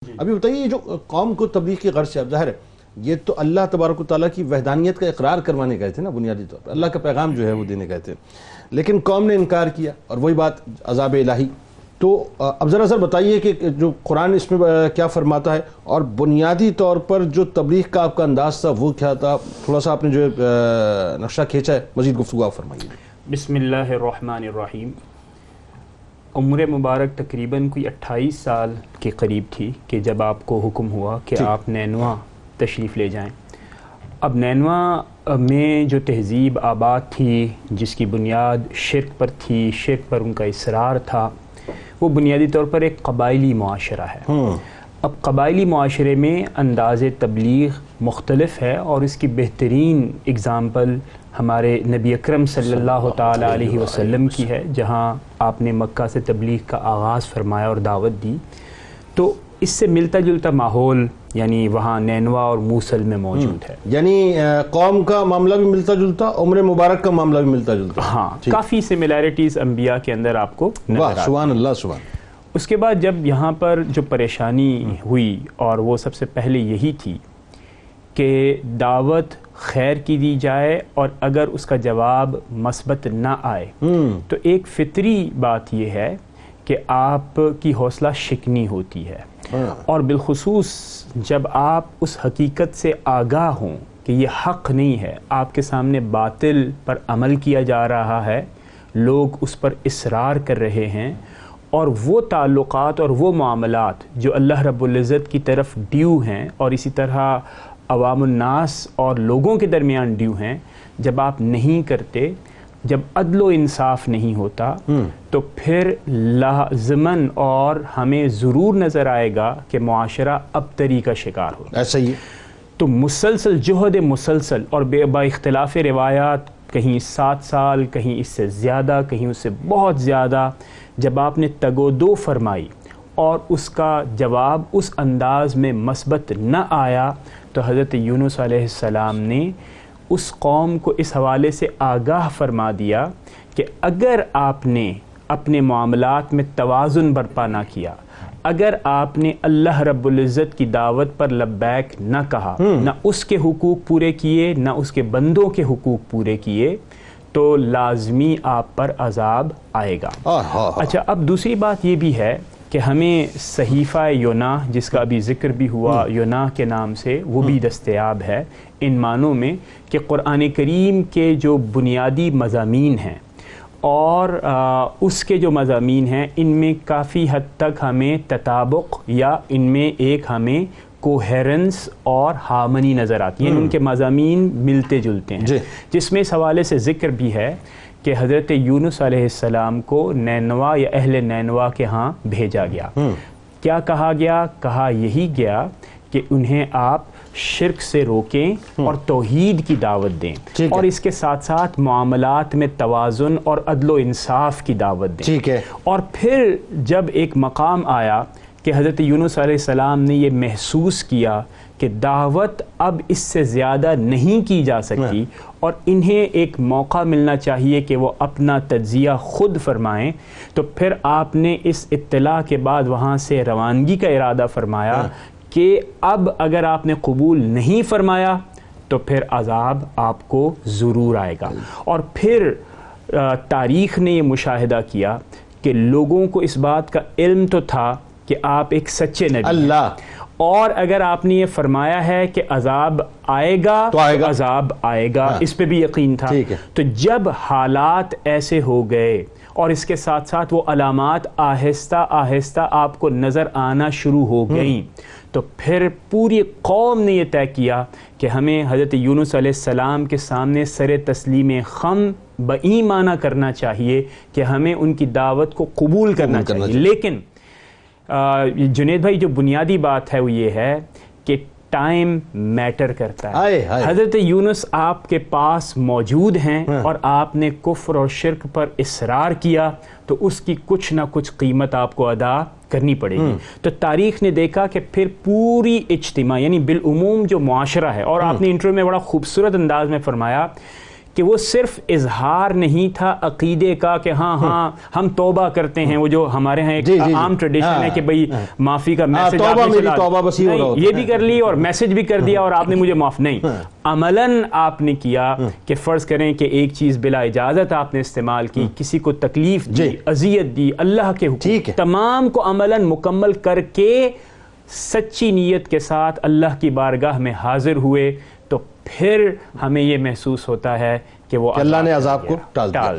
ابھی بتائیے یہ جو قوم کو تبلیغ کی غرض سے، اب ظاہر ہے یہ تو اللہ تبارک و تعالیٰ کی وحدانیت کا اقرار کروانے گئے تھے نا، بنیادی طور پر اللہ کا پیغام جو ہے وہ دینے گئے تھے، لیکن قوم نے انکار کیا اور وہی بات عذاب الہی۔ تو اب ذرا بتائیے کہ جو قرآن اس میں کیا فرماتا ہے، اور بنیادی طور پر جو تبلیغ کا آپ کا انداز تھا وہ کیا تھا، تھوڑا سا آپ نے جو نقشہ کھینچا ہے مزید گفتگو آپ فرمائیے۔ بسم اللہ الرحمن الرحیم۔ عمر مبارک تقریباً کوئی 28 سال کے قریب تھی کہ جب آپ کو حکم ہوا کہ آپ نینوا تشریف لے جائیں۔ اب نینوا میں جو تہذیب آباد تھی، جس کی بنیاد شرک پر تھی، شرک پر ان کا اصرار تھا، وہ بنیادی طور پر ایک قبائلی معاشرہ ہے۔ اب قبائلی معاشرے میں انداز تبلیغ مختلف ہے، اور اس کی بہترین اگزامپل ہمارے نبی اکرم صلی اللہ تعالی علیہ وسلم کی ہے، جہاں آپ نے مکہ سے تبلیغ کا آغاز فرمایا اور دعوت دی۔ تو اس سے ملتا جلتا ماحول یعنی وہاں نینوا اور موصل میں موجود ہے، یعنی قوم کا معاملہ بھی ملتا جلتا، عمر مبارک کا معاملہ بھی ملتا جلتا۔ ہاں، کافی سملیرٹیز انبیاء کے اندر آپ کو نظر آتی ہیں۔ سبحان اللہ سبحان۔ اس کے بعد جب یہاں پر جو پریشانی ہوئی، اور وہ سب سے پہلے یہی تھی کہ دعوت خیر کی دی جائے، اور اگر اس کا جواب مثبت نہ آئے تو ایک فطری بات یہ ہے کہ آپ کی حوصلہ شکنی ہوتی ہے، اور بالخصوص جب آپ اس حقیقت سے آگاہ ہوں کہ یہ حق نہیں ہے، آپ کے سامنے باطل پر عمل کیا جا رہا ہے، لوگ اس پر اصرار کر رہے ہیں، اور وہ تعلقات اور وہ معاملات جو اللہ رب العزت کی طرف ڈیو ہیں، اور اسی طرح عوام الناس اور لوگوں کے درمیان ڈیو ہیں، جب آپ نہیں کرتے، جب عدل و انصاف نہیں ہوتا، تو پھر لازماً اور ہمیں ضرور نظر آئے گا کہ معاشرہ ابتری کا شکار ہوتا ہے۔ ایسا ہی تو مسلسل جہد مسلسل اور با اختلاف روایات، کہیں 7 سال، کہیں اس سے زیادہ، کہیں اس سے بہت زیادہ، جب آپ نے تگ و دو فرمائی اور اس کا جواب اس انداز میں مثبت نہ آیا، تو حضرت یونس علیہ السلام نے اس قوم کو اس حوالے سے آگاہ فرما دیا کہ اگر آپ نے اپنے معاملات میں توازن برپا نہ کیا، اگر آپ نے اللہ رب العزت کی دعوت پر لبیک نہ کہا، نہ اس کے حقوق پورے کیے، نہ اس کے بندوں کے حقوق پورے کیے، تو لازمی آپ پر عذاب آئے گا۔ اچھا، اب دوسری بات یہ بھی ہے کہ ہمیں صحیفہ یونا، جس کا ابھی ذکر بھی ہوا یونا کے نام سے، وہ بھی دستیاب ہے ان معنوں میں کہ قرآن کریم کے جو بنیادی مضامین ہیں اور اس کے جو مضامین ہیں، ان میں کافی حد تک ہمیں تطابق یا ان میں ایک ہمیں کوہیرنس اور ہارمنی نظر آتی ہے، ان کے مضامین ملتے جلتے ہیں، جس میں اس حوالے سے ذکر بھی ہے کہ حضرت یونس علیہ السلام کو نینوا یا اہل نینوا کے ہاں بھیجا گیا۔ کیا کہا گیا؟ کہا یہی گیا کہ انہیں آپ شرک سے روکیں اور توحید کی دعوت دیں، اور اس کے ساتھ ساتھ معاملات میں توازن اور عدل و انصاف کی دعوت دیں۔ اور پھر جب ایک مقام آیا کہ حضرت یونس علیہ السلام نے یہ محسوس کیا کہ دعوت اب اس سے زیادہ نہیں کی جا سکتی، اور انہیں ایک موقع ملنا چاہیے کہ وہ اپنا تجزیہ خود فرمائیں، تو پھر آپ نے اس اطلاع کے بعد وہاں سے روانگی کا ارادہ فرمایا کہ اب اگر آپ نے قبول نہیں فرمایا تو پھر عذاب آپ کو ضرور آئے گا۔ اور پھر تاریخ نے یہ مشاہدہ کیا کہ لوگوں کو اس بات کا علم تو تھا کہ آپ ایک سچے نبی ہیں، اور اگر آپ نے یہ فرمایا ہے کہ عذاب آئے گا تو عذاب آئے گا، اس پہ بھی یقین تھا۔ تو جب حالات ایسے ہو گئے اور اس کے ساتھ ساتھ وہ علامات آہستہ آہستہ آپ کو نظر آنا شروع ہو گئیں، تو پھر پوری قوم نے یہ طے کیا کہ ہمیں حضرت یونس علیہ السلام کے سامنے سر تسلیم خم بایمانہ کرنا چاہیے کہ ہمیں ان کی دعوت کو قبول کرنا چاہیے۔ لیکن جنید بھائی، جو بنیادی بات ہے وہ یہ ہے کہ ٹائم میٹر کرتا ہے۔ حضرت یونس آپ کے پاس موجود ہیں اور آپ نے کفر اور شرک پر اصرار کیا، تو اس کی کچھ نہ کچھ قیمت آپ کو ادا کرنی پڑے گی۔ تو تاریخ نے دیکھا کہ پھر پوری اجتماع یعنی بالعموم جو معاشرہ ہے، اور آپ نے انٹرو میں بڑا خوبصورت انداز میں فرمایا کہ وہ صرف اظہار نہیں تھا عقیدے کا کہ ہاں ہم توبہ کرتے ہیں، وہ جو ہمارے ہاں ایک عام ٹریڈیشن ہے کہ بھئی معافی کا میسج یہ بھی کر لی اور میسج بھی کر دیا اور آپ نے مجھے معاف نہیں، عملاً آپ نے کیا کہ فرض کریں کہ ایک چیز بلا اجازت آپ نے استعمال کی، کسی کو تکلیف دی، اذیت دی، اللہ کے حقوق تمام کو عملاً مکمل کر کے سچی نیت کے ساتھ اللہ کی بارگاہ میں حاضر ہوئے، تو پھر ہمیں یہ محسوس ہوتا ہے کہ وہ اللہ نے عذاب کو ٹال دیا۔